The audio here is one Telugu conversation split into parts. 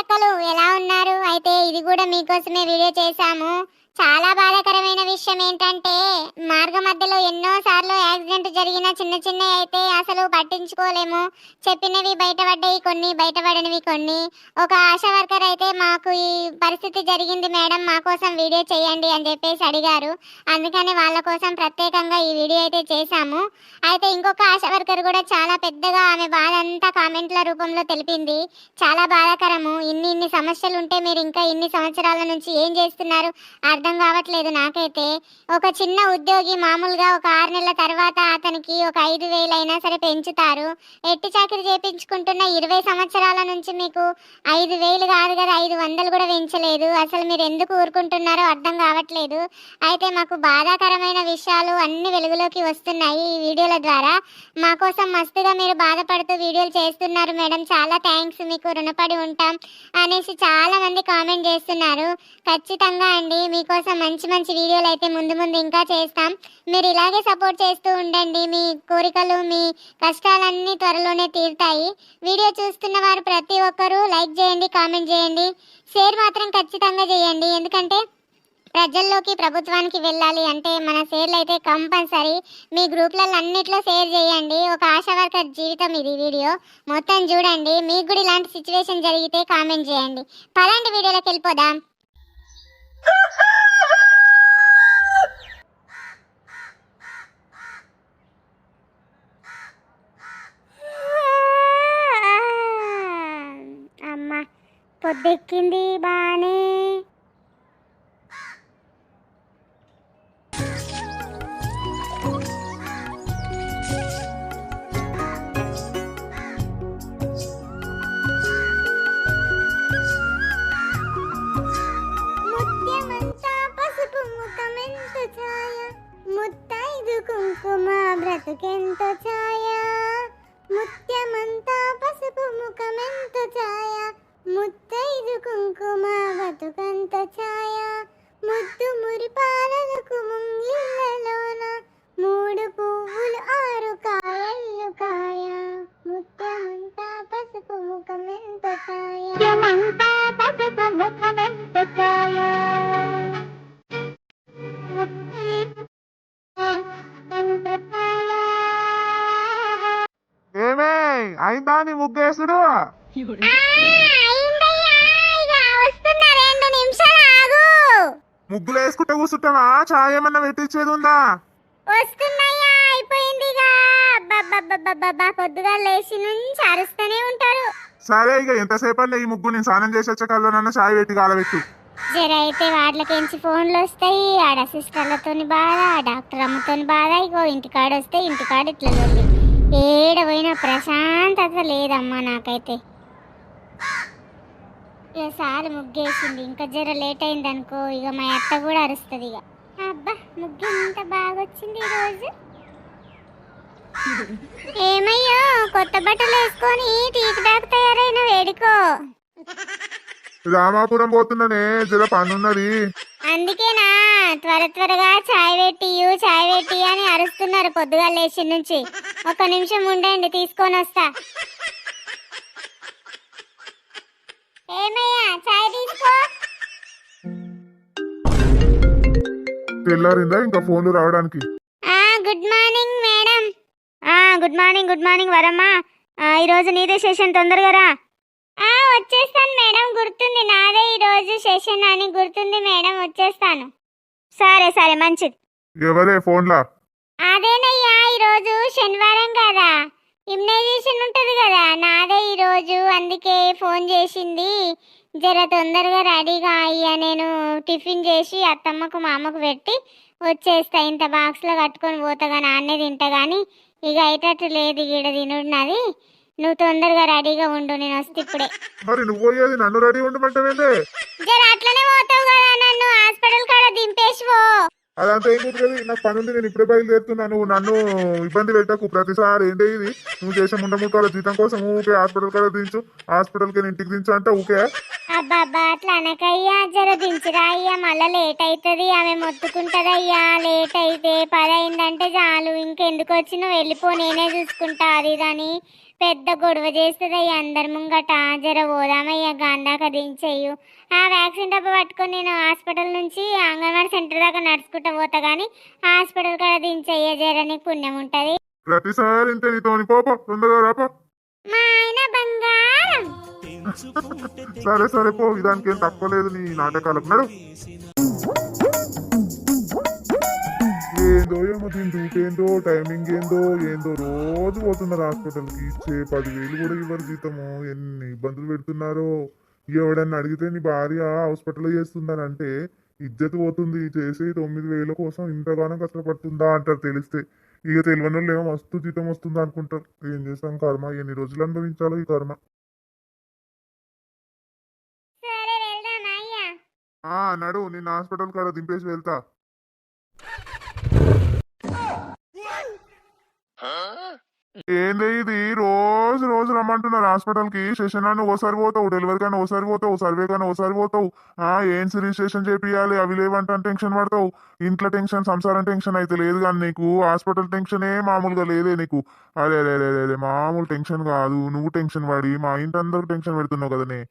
చెక్కలు ఎలా ఉన్నారు? అయితే ఇది కూడా మీకోసమే వీడియో చేశాము. చాలా బాధాకరమైన విషయం ఏంటంటే మార్గ మధ్యలో ఎన్నో సార్లు యాక్సిడెంట్ జరిగిన చిన్న చిన్నవి అయితే అసలు పట్టించుకోలేము. చెప్పినవి బయటపడ్డాయి కొన్ని, బయటపడనివి కొన్ని. ఒక ఆశా వర్కర్ అయితే మాకు ఈ పరిస్థితి జరిగింది మేడం, మా కోసం వీడియో చేయండి అని చెప్పేసి అడిగారు. అందుకని వాళ్ళ కోసం ప్రత్యేకంగా ఈ వీడియో అయితే చేశాము. అయితే ఇంకొక ఆశా వర్కర్ కూడా చాలా పెద్దగా ఆమె బాధ అంతా కామెంట్ల రూపంలో తెలిపింది. చాలా బాధాకరము. ఇన్ని సమస్యలు ఉంటే మీరు ఇంకా ఇన్ని సంవత్సరాల నుంచి ఏం చేస్తున్నారు అర్థం కావట్లేదు నాకైతే. ఒక చిన్న ఉద్యోగి మామూలుగా ఒక 6 నెలల తర్వాత అతనికి ఒక 5,000 అయినా సరే పెంచుతారు. ఎట్టి చాకిరి చేపించుకుంటున్న 20 సంవత్సరాల నుంచి మీకు 5,000 కాదు కదా 500 కూడా పెంచలేదు. అసలు మీరు ఎందుకు ఊరుకుంటున్నారో అర్థం కావట్లేదు. అయితే మాకు బాధాకరమైన విషయాలు అన్ని వెలుగులోకి వస్తున్నాయి ఈ వీడియోల ద్వారా. మా కోసం మస్తుగా మీరు బాధపడుతూ వీడియోలు చేస్తున్నారు మేడం, చాలా థ్యాంక్స్, మీకు రుణపడి ఉంటాం అనేసి చాలా మంది కామెంట్ చేస్తున్నారు. ఖచ్చితంగా అండి, మీకోసం మంచి మంచి వీడియోలు అయితే ముందు ముందు ఇంకా చేస్తాం. మీరు ఇలాగే సపోర్ట్ చేస్తూ ఉండండి. మీ కోరికలు మీ కష్టాలన్నీ త్వరలోనే తీరుతాయి. వీడియో చూస్తున్న వారు ప్రతి ఒక్కరూ లైక్ చేయండి, కామెంట్ చేయండి, షేర్ మాత్రం ఖచ్చితంగా చేయండి. ఎందుకంటే ప్రజల్లోకి ప్రభుత్వానికి వెళ్ళాలి అంటే మన షేర్లు అయితే కంపల్సరీ. మీ గ్రూప్లలో అన్నిట్లో షేర్ చేయండి. ఒక ఆశా వర్కర్ జీవితం ఇది వీడియో మొత్తం చూడండి. మీకు కూడా ఇలాంటి సిచ్యువేషన్ జరిగితే కామెంట్ చేయండి. పలాంటి వీడియోలోకి వెళ్ళిపోదాం. అమ్మ పొద్దెక్కింది బానే. ముత్యమంతా పసుపు ముఖమెంత ఛాయ, ముత్తైదు కుంకుమ బ్రతుకెంత ఛాయ. ముత్యమంతా పసుపు ముఖమెంత ఛాయ, ముత్తైదు కుంకుమ బ్రతుకంత ఛాయ. ముద్దు మురిపాలకు ముంగిళ్ళలోన 3 పువ్వులు 6 కాయలు కాయ. ముత్యమంతా పసుపు ముఖమెంత ఛాయ, ముత్యమంతా పసుపు ముఖమెంత ఛాయ. ఏమే అయిందా నీ ముగ్గేసుడు? ముగ్గులు వేసుకుంటే కూర్చుంటావా? ఛాయ్ ఏమన్నా పెట్టించేది ఉందా? వస్తున్నాయా, అయిపోయిందిగా. పొద్దుగా లేచి నుంచి అరుస్తూనే ఉంటారు. సరే ఇక ఎంతసేపట్లో ఈ ముగ్గు నేను స్నానం చేసి వచ్చే కల్లోనన్నా ఛాయ్ పెట్టి కాలబెట్టు. జర అయితే వాటికి ఫోన్లు వస్తాయి, ఆడ సిస్టర్లతోని బాధ, డాక్టర్ అమ్మతోని బాధ. ఇగో ఇంటికాడ వస్తే ఇంటికాడ ఇట్లా ఉంది. ఏడ పోయినా ప్రశాంతత లేదమ్మా నాకైతే. ఇక సార్ ముగ్గేసింది, ఇంకా జర లేట్ అయింది అనుకో ఇక మా అత్త కూడా అరుస్తుంది. ఇక అబ్బా ముగ్గు ఇంత బాగా వచ్చింది ఈరోజు. ఏమయ్యో కొత్త బట్టలు వేసుకొని టీకి డాక్ తయారైన వేడుకో. రామాపురం పోతున్నానే, జర పనున్నది. అందుకేనా త్వరగా చాయ్ పెట్టి అని అరుస్తున్నారు పొద్దుగా లేచి నుంచి. 1 నిమిషం ఉండండి, తీసుకొని వస్తా. ఏమయ్యా చాయ్ తీసుకో. తెల్లారిందా ఇంకా ఫోన్లు రావడానికి? Good morning madam. Good morning వరమ్మా. ఈరోజు నీదే సెషన్, తొందరగా రా. వచ్చేస్తాను మేడం, గుర్తుంది నాదే ఈరోజు సెషన్ అని గుర్తుంది మేడం, వచ్చేస్తాను. సరే మంచిది. ఎవరే ఫోన్లా? అదేనయ్యా, ఈరోజు శనివారం కదా, ఇమ్యునైజేషన్ ఉంటుంది కదా, నాదే ఈరోజు. అందుకే ఫోన్ చేసింది. జర తొందరగా రెడీగా అయ్యా, నేను టిఫిన్ చేసి అత్తమ్మకు మా అమ్మకు పెట్టి వచ్చేస్తా. ఇంత బాక్స్లో కట్టుకొని పోతాగా, నాన్నే తింటా కానీ ఇక అయ్యేటట్టు లేదు ఈడ తినున్నది. నువ్వు తొందరగా రెడీగా ఉండు, నేను వస్తే ఇప్పుడే. మరి నువ్వు పోయేది నన్ను రెడీ ఉండమంటావేందే? జర అట్లనే పోతావు కదా, నన్ను హాస్పిటల్ కాడ దింపేసిపో. అదంతా ఏం కుదరదు, నాకు పని ఉంది, నేను ఇప్పుడే బయలుదేరుతున్నా. నువ్వు నన్ను ఇబ్బంది పెట్టకు ప్రతిసారి. ఏంటి ఇది నువ్వు చేసే ముండముట్టాల జీతం కోసం ఊకే హాస్పిటల్ కాడ దించు, హాస్పిటల్కి ఇంటికి దించు అంటే ఊకే. అబ్బా అట్లా అనకయ్యా, జర దించురా అయ్యా, మళ్ళా లేట్ అవుతుంది. ఆమె మొత్తుకుంటదయ్యా, లేట్ అయితే 10 అయిందంటే చాలు, ఇంకెందుకు వచ్చి నువ్వు వెళ్ళిపో, నేనే చూసుకుంటా అది దాని పెద్ద గొడవ చేస్తుందయ్యా అందరి ముంగట. జర పోదామయ్యా గాంధాక దించేయు. ఆ వ్యాక్సిన్ డబ్బా పట్టుకొని నేను హాస్పిటల్ నుంచి అంగన్వాడీ సెంటర్ దాకా నడుచుకుంటూ పోతా కానీ హాస్పిటల్ కాడ దించేయ్యా, జర నీకు పుణ్యం ఉంటుంది. ప్రతిసారి ఇంతే నీతోని పోపో, తొందరగా రాపో. మా ఆయన బంగారం. సరే సరే పో, ఇదానికి ఏం తక్కువ లేదు నీ నాటకాలకు. నడు. ఏందో ఏమో దీని డ్యూటీ ఏందో, టైమింగ్ ఏందో ఏందో, రోజు పోతున్నారు హాస్పిటల్కి. ఇచ్చే 10,000 కూడా ఇవ్వరు జీతము. ఎన్ని ఇబ్బందులు పెడుతున్నారో. ఎవడన్నా అడిగితే నీ భార్య హాస్పిటల్లో చేస్తుందనంటే ఇజ్జత్ పోతుంది. చేసి 9,000 కోసం ఇంతగానో కష్టపడుతుందా అంటారు తెలిస్తే. ఇక తెలియని వాళ్ళు ఏమో మస్తు జీతం వస్తుందా అనుకుంటారు. ఏం చేస్తాం, కర్మ. ఎన్ని రోజులు అనుభవించాలో ఈ కర్మ. సరే వెళ్దామా అయ్యా? నడు, నిన్న హాస్పిటల్ కాడ దింపేసి వెళ్తా. ఏంది ఇది, రోజు రోజు రమ్మంటున్నారు హాస్పిటల్ కి. సెషన్ అని ఓసారి పోతావు, డెలివరీ కానీ ఓసారి పోతావు, సర్వే కానీ ఓసారి పోతావు. ఏం రిజిస్ట్రేషన్ చేపియాలి అవి లేవంటే టెన్షన్ పడతావు. ఇంట్లో టెన్షన్, సంసారం టెన్షన్ అయితే లేదు కానీ నీకు హాస్పిటల్ టెన్షనే మామూలుగా లేదే నీకు. అరే అరే అరే అరే, మామూలు టెన్షన్ కాదు. నువ్వు టెన్షన్ పడి మా ఇంటి అందరికి టెన్షన్ పెడుతున్నావు కదనే.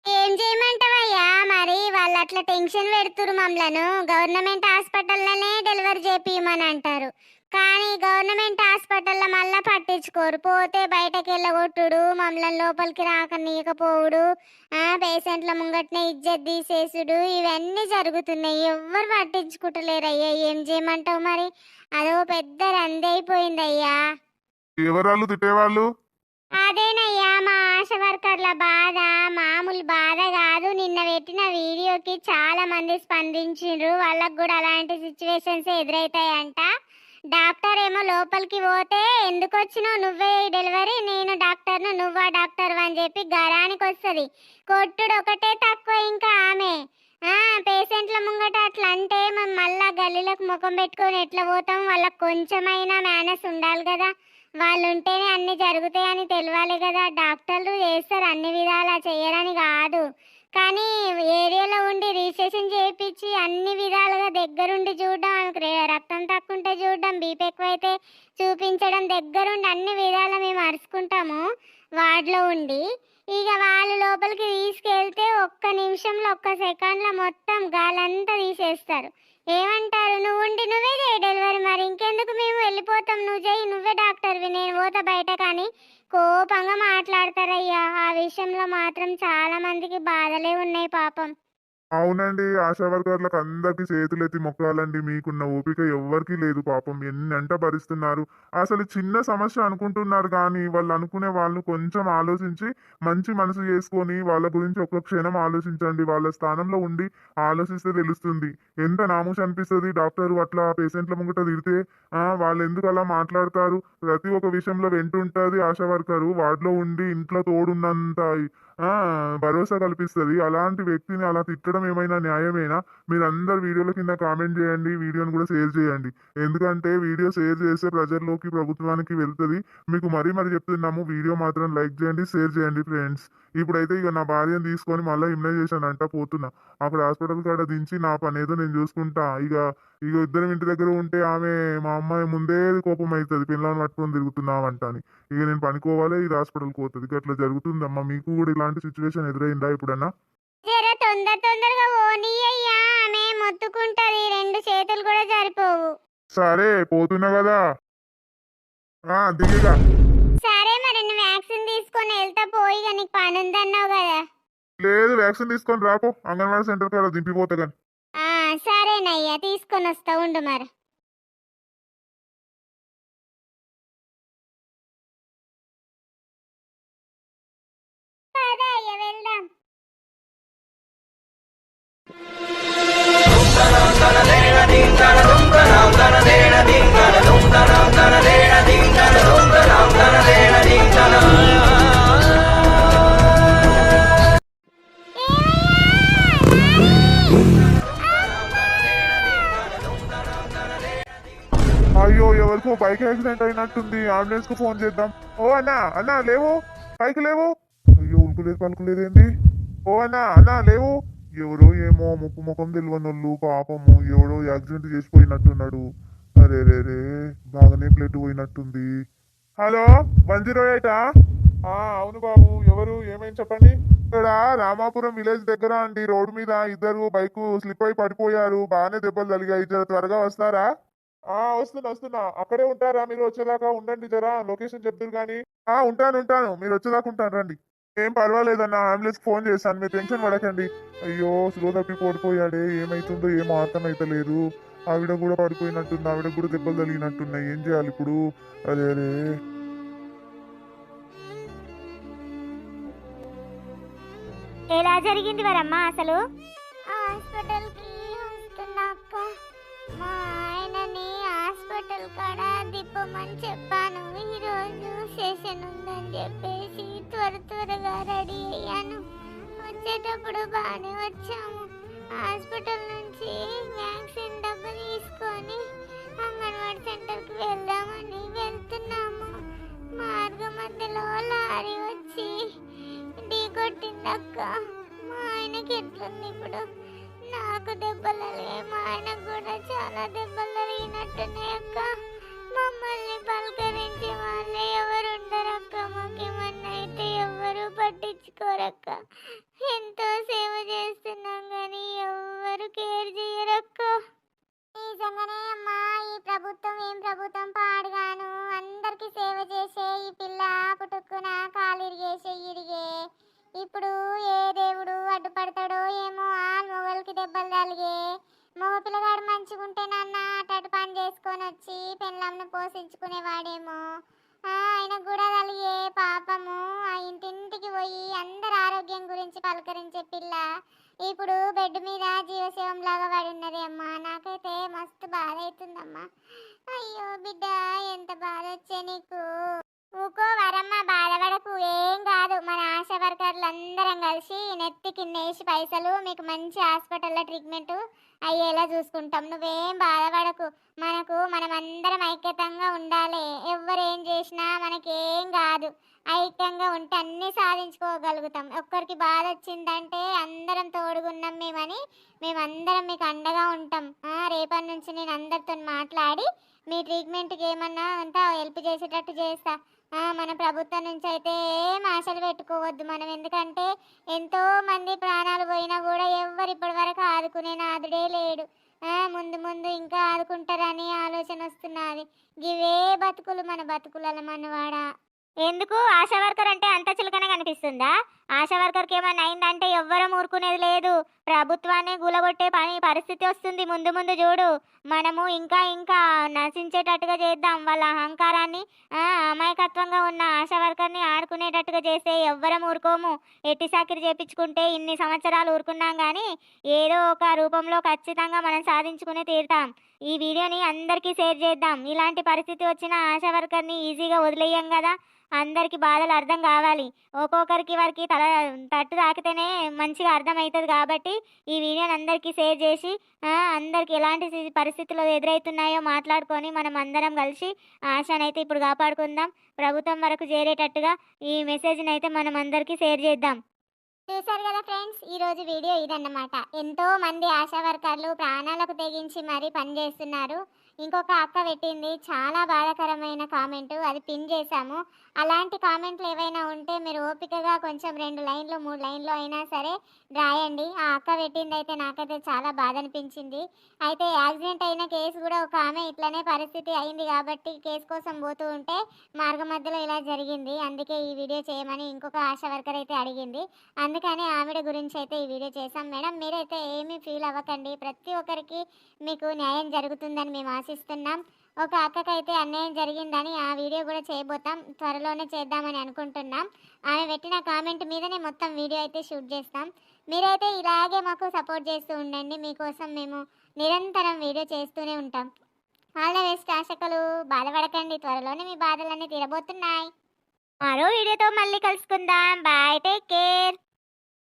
ఏం చేయమంటావయ్యా మరి? వాళ్ళు అట్లా టెన్షన్ పెడుతురు మమ్మలను. గవర్నమెంట్ హాస్పిటల్లోనే డెలివరీ చేపియమని అంటారు కానీ గవర్నమెంట్ హాస్పిటల్లో మళ్ళా పట్టించుకోరు. పోతే బయటకు వెళ్ళగొట్టుడు, మమ్మల్ని లోపలికి రాకనీయకపోవుడు, పేషెంట్ల ముంగట్నే ఇజ్జత్ తీసేసుడు, ఇవన్నీ జరుగుతున్నాయి. ఎవ్వరు పట్టించుకుంటలేరయ్యా. ఏం చేయమంటావు మరి? అదో పెద్ద రంది అయిపోయిందయ్యా. ఎవరాళ్ళు తిట్టేవాళ్ళు? అదేనయ్యా మా ఆశ వర్కర్ల బాధ. మామూలు బాధ కాదు. నిన్న పెట్టిన వీడియోకి చాలా మంది స్పందించిండ్రు. వాళ్ళకు కూడా అలాంటి సిచ్యువేషన్స్ ఎదురైతాయంట. డాక్టర్ ఏమో లోపలికి పోతే ఎందుకు వచ్చినావు, నువ్వే డెలివరీ, నేను డాక్టర్ను, నువ్వా డాక్టర్ అని చెప్పి గరానికి వస్తుంది. కొట్టుడు ఒకటే తక్కువ. ఇంకా ఆమె పేషెంట్ల ముంగట అట్లా అంటే మేము మళ్ళా గల్లీలకు ముఖం పెట్టుకొని ఎట్లా పోతాం? వాళ్ళకి కొంచెమైనా మేనస్ ఉండాలి కదా. వాళ్ళు ఉంటేనే అన్ని జరుగుతాయని తెలియాలి కదా. డాక్టర్లు చేస్తారు అన్ని విధాలా, చేయరని కాదు కానీ ఏరియాలో ఉండి రిజిస్ట్రేషన్ చేయించి అన్ని విధాలుగా దగ్గరుండి చూడడం, ఆమెకు రక్తం తక్కువ ఉంటే చూడడం, బీపీ ఎక్కువైతే చూపించడం, దగ్గరుండి అన్ని విధాలా మేము అరుచుకుంటాము వార్డులో ఉండి. ఇక వాళ్ళు లోపలికి తీసుకెళ్తే ఒక్క నిమిషంలో, ఒక్క సెకండ్లో మొత్తం గాలంతా తీసేస్తారు. ఏమంటారు, నువ్వు ఉండి నువ్వే చేయి డెలివరీ, మరి ఇంకెందుకు మేము వెళ్ళిపోతాం, నువ్వు చేయి, నువ్వే డాక్టర్వి, నేను పోతా బయట కానీ కోపంగా మాట్లాడతారయ్యా. ఆ విషయంలో మాత్రం చాలా మందికి బాధలే ఉన్నాయి పాపం. అవునండి, ఆశా వర్కర్లకు అందరికి చేతులెత్తి మొక్కాలండి. మీకున్న ఓపిక ఎవ్వరికి లేదు పాపం. ఎన్నంట భరిస్తున్నారు. అసలు చిన్న సమస్య అనుకుంటున్నారు కానీ వాళ్ళు అనుకునే వాళ్ళు కొంచెం ఆలోచించి మంచి మనసు చేసుకొని వాళ్ళ గురించి ఒక్క క్షణం ఆలోచించండి. వాళ్ళ స్థానంలో ఉండి ఆలోచిస్తే తెలుస్తుంది. ఎంత నామూష అనిపిస్తుంది డాక్టర్ అట్లా పేషెంట్ల ముంగట తిడితే. వాళ్ళు ఎందుకు అలా మాట్లాడతారు? ప్రతి ఒక్క విషయంలో వెంటుంటుంది ఆశా వర్కరు. వార్డులో ఉండి ఇంట్లో తోడున్నంత భరోసా కల్పిస్తుంది. అలాంటి వ్యక్తిని అలా తిట్టడం ఏమైనా న్యాయమేనా? మీరందరు వీడియోల కింద కామెంట్ చేయండి, వీడియోని కూడా షేర్ చేయండి. ఎందుకంటే వీడియో షేర్ చేస్తే ప్రజల్లోకి, ప్రభుత్వానికి వెళ్తుంది. మీకు మరీ చెప్తున్నాము, వీడియో మాత్రం లైక్ చేయండి, షేర్ చేయండి ఫ్రెండ్స్. ఇప్పుడైతే ఇక నా భార్యను తీసుకొని మళ్ళీ ఇమ్యునైజేషన్ అంట పోతున్నా. అక్కడ హాస్పిటల్ కాడ దించి నా పని ఏదో నేను చూసుకుంటా. ఇక ఇద్దరం ఇంటి దగ్గర ఉంటే ఆమె మా అమ్మాయి ముందే కోపం అవుతుంది, పిల్లల్ని పట్టుకొని తిరుగుతున్నామంట అని. ఇక నేను పనుకోవాలి, ఇది హాస్పిటల్కి పోతుంది. ఇక అట్లా జరుగుతుందమ్మా. మీకు కూడా ఇలాంటి సిచ్యువేషన్ ఎదురైందా ఎప్పుడన్నా? తొందరగా ఓనియ్యా, ఆమె మొత్తుకుంటది, రెండు చేతులు కూడా సరిపోవు. సరే పోతున్నా కదా, దిగిగా. సరే మరి నువ్వు వ్యాక్సిన్ తీసుకొని వెళ్తా పోయి, నీకు పని ఉందన్నావు కదా. లేదు, వ్యాక్సిన్ తీసుకొని రాపో, అంగన్వాడీ సెంటర్ కాడ దింపిపోతా కానీ. సరేనయ్యా, తీసుకొని వస్తా ఉండు మరి. వెళ్దాం. అయ్యో, ఎవరికో బైక్ యాక్సిడెంట్ అయినట్టుంది. అంబులెన్స్ కు ఫోన్ చేద్దాం. ఓ అన్నా, అన్నా లేవు, పైకి లేవు. అయ్యో, ఉలుకులేదు పలుకులేదేంటి? ఓ అన్నా, అన్నా లేవు. ఎవరో ఏమో ముక్కు ముఖం తెలియనోళ్ళు పాపము. ఎవడో యాక్సిడెంట్ చేసిపోయినట్టున్నాడు. అరే రే రే, బాగానే బ్లడ్ పోయినట్టుంది. హలో 108. అవును బాబు, ఎవరు ఏమైంది చెప్పండి. ఇక్కడ రామాపురం విలేజ్ దగ్గర అండి, రోడ్డు మీద ఇద్దరు బైక్ స్లిప్ అయి పడిపోయారు, బాగానే దెబ్బలు తగిలాయి. జర త్వరగా వస్తారా? వస్తున్నా. అక్కడే ఉంటారా? మీరు వచ్చేదాకా ఉండండి, జరా లొకేషన్ చెప్తారు కానీ. ఉంటాను, మీరు వచ్చేదాకా ఉంటాను, రండి. ఏం పర్వాలేదన్న, అంబులెన్స్ ఫోన్ చేశాను, మీరు టెన్షన్ పడకండి. అయ్యో, స్లో తప్పి పడిపోయాడే, ఏమైతుందో ఏమో అర్థమైతలేదు. ఆవిడ కూడా పడిపోయినట్టుంది, ఆవిడ కూడా దెబ్బలు తగిలినట్టున్నాయి, ఏం చేయాలి ఇప్పుడు? అదే అదే. ఎలా జరిగింది వరమ్మ అసలు? హాస్పిటల్కి వస్తున్నా అక్క. మా ఆయనని హాస్పిటల్ కాడ దిప్పమని చెప్పాను. ఈరోజు సెషన్ ఉందని చెప్పేసి త్వరగా రెడీ అయ్యాను. వచ్చేటప్పుడు బాగానే వచ్చాము. హాస్పిటల్ నుంచి వ్యాక్సిన్ డబ్బు తీసుకొని అంగన్వాడీ సెంటర్కి వెళ్దామని వెళ్తున్నాము. మార్గ మధ్యలో లారీ వచ్చి ఢీ కొట్టిందక్క. మా ఆయనకి ఎట్లుంది ఇప్పుడు? నాకు దెబ్బలే, మా ఆయనకు కూడా చాలా దెబ్బలు తగిలినట్టున్నాయి అక్క. మమ్మల్ని పలకరించే వాళ్ళే ఎవరు ఉండరక్క. మాకేమన్నా అయితే ఎవరు పట్టించుకోరక్క. ఎంతో సేవ చేస్తున్నాం కానీ ఎవరు కేర్ చేయరక్క. నిజంగానే అమ్మా, ఈ ప్రభుత్వం ఏం ప్రభుత్వం పాడుగాను. అందరికి సేవ చేసే ఈ పిల్ల పుట్టుకున కాలిరిగేసే ఇరిగే. ఇప్పుడు ఏ దేవుడు అడ్డుపడతాడో ఏమో, ఆ మొగలకి దెబ్బలు తలిగే. మగ పిల్లగాడు మంచిగుంటేనన్నా అటు పని చేసుకొని వచ్చి పెళ్ళాంను పోషించుకునేవాడేమో. ఆయనకు కూడా తలిగే పాపము. ఆ ఇంటింటికి పోయి అందరి ఆరోగ్యం గురించి పలకరించే పిల్ల ఇప్పుడు బెడ్ మీద జీవశవం లాగా పడి ఉన్నది అమ్మా. నాకైతే మస్తు బాధ అవుతుందమ్మా. అయ్యో బిడ్డ, ఎంత బాధ వచ్చే నీకు. ఊకో వరమ్మ, బాధపడకు, ఏం కాదు. మన ఆశా వర్కర్లు అందరం కలిసి నెత్తి కిందేసి పైసలు మీకు మంచి హాస్పిటల్లో ట్రీట్మెంట్ అయ్యేలా చూసుకుంటాం. నువ్వేం బాధపడకు. మనమందరం ఐక్యతంగా ఉండాలి. ఎవరేం చేసినా మనకేం కాదు. ఐక్యంగా ఉంటే అన్నీ సాధించుకోగలుగుతాం. ఒక్కరికి బాధ వచ్చిందంటే అందరం తోడుగున్నాం మేమందరం మీకు అండగా ఉంటాం. రేపటి నుంచి నేను అందరితో మాట్లాడి మీ ట్రీట్మెంట్కి ఏమన్నా అంతా హెల్ప్ చేసేటట్టు చేస్తా. మన ప్రభుత్వం నుంచి అయితే ఏం ఆశలు పెట్టుకోవద్దు మనం. ఎందుకంటే ఎంతో మంది ప్రాణాలు పోయినా కూడా ఎవ్వరు ఇప్పటి వరకు ఆదుకునే నాదుడే లేడు. ముందు ఇంకా ఆదుకుంటారని ఆలోచన వస్తున్నది. గివే బతుకులు మన బతుకుల మనవాడ. ఎందుకు ఆశా వర్కర్ అంటే అంత చులకన కనిపిస్తుందా? ఆశా వర్కర్కి ఏమైనా అయిందంటే ఎవ్వరం ఊరుకునేది లేదు. ప్రభుత్వాన్ని గులగొట్టే పరిస్థితి వస్తుంది. ముందు చూడు, మనము ఇంకా నశించేటట్టుగా చేద్దాం. వాళ్ళ అహంకారాన్ని, అమాయకత్వంగా ఉన్న ఆశా వర్కర్ని ఆడుకునేటట్టుగా చేస్తే ఎవ్వరం ఊరుకోము. ఎట్టి సాకిరి చేపించుకుంటే ఇన్ని సంవత్సరాలు ఊరుకున్నాం కానీ ఏదో ఒక రూపంలో ఖచ్చితంగా మనం సాధించుకునే తీరుతాం. ఈ వీడియోని అందరికీ షేర్ చేద్దాం. ఇలాంటి పరిస్థితి వచ్చిన ఆశా వర్కర్ని ఈజీగా వదిలేయం కదా. అందరికి బాధలు అర్థం కావాలి. ఒక్కొక్కరికి వారికి తట్టు తాకితేనే మంచిగా అర్థమవుతుంది. కాబట్టి ఈ వీడియోని అందరికీ షేర్ చేసి అందరికి ఎలాంటి పరిస్థితులు ఎదురవుతున్నాయో మాట్లాడుకొని మనం అందరం కలిసి ఆశనైతే ఇప్పుడు కాపాడుకుందాం. ప్రభుత్వం వరకు చేరేటట్టుగా ఈ మెసేజ్ని అయితే మనం అందరికీ షేర్ చేద్దాం. చూసారు కదా ఫ్రెండ్స్, ఈరోజు వీడియో ఇదన్నమాట. ఎంతో మంది ఆశా వర్కర్లు ప్రాణాలకు తెగించి మరీ పనిచేస్తున్నారు. ఇంకొక అక్క పెట్టింది చాలా బాధాకరమైన కామెంటు, అది పిన్ చేశాము. అలాంటి కామెంట్లు ఏవైనా ఉంటే మీరు ఓపికగా కొంచెం 2 లైన్లు 3 లైన్లు అయినా సరే రాయండి. ఆ అక్క పెట్టింది అయితే నాకైతే చాలా బాధ అనిపించింది. అయితే యాక్సిడెంట్ అయిన కేసు కూడా ఒక ఆమె ఇట్లనే పరిస్థితి అయింది కాబట్టి కేసు కోసం పోతూ ఉంటే మార్గ మధ్యలో ఇలా జరిగింది. అందుకే ఈ వీడియో చేయమని ఇంకొక ఆశా వర్కర్ అయితే అడిగింది. అందుకని ఆవిడ గురించి అయితే ఈ వీడియో చేశాం. మేడం, మీరైతే ఏమీ ఫీల్ అవ్వకండి. ప్రతి ఒక్కరికి మీకు న్యాయం జరుగుతుందని మేము ఆశిస్తున్నాం. ఒక అక్కకైతే అన్యాయం జరిగిందని ఆ వీడియో కూడా చేయబోతాం. త్వరలోనే చేద్దామని అనుకుంటున్నాం. ఆమె పెట్టిన కామెంట్ మీదనే మొత్తం వీడియో అయితే షూట్ చేస్తాం. మీరైతే ఇలాగే మాకు సపోర్ట్ చేస్తూ ఉండండి. మీకోసం మేము నిరంతరం వీడియో చేస్తూనే ఉంటాం. ఆల్ ద బెస్ట్ ఆశకులు. బాధపడకండి, త్వరలోనే మీ బాధలన్నీ తీరబోతున్నాయి. మరో వీడియోతో మళ్ళీ కలుసుకుందాం. Bye, take care.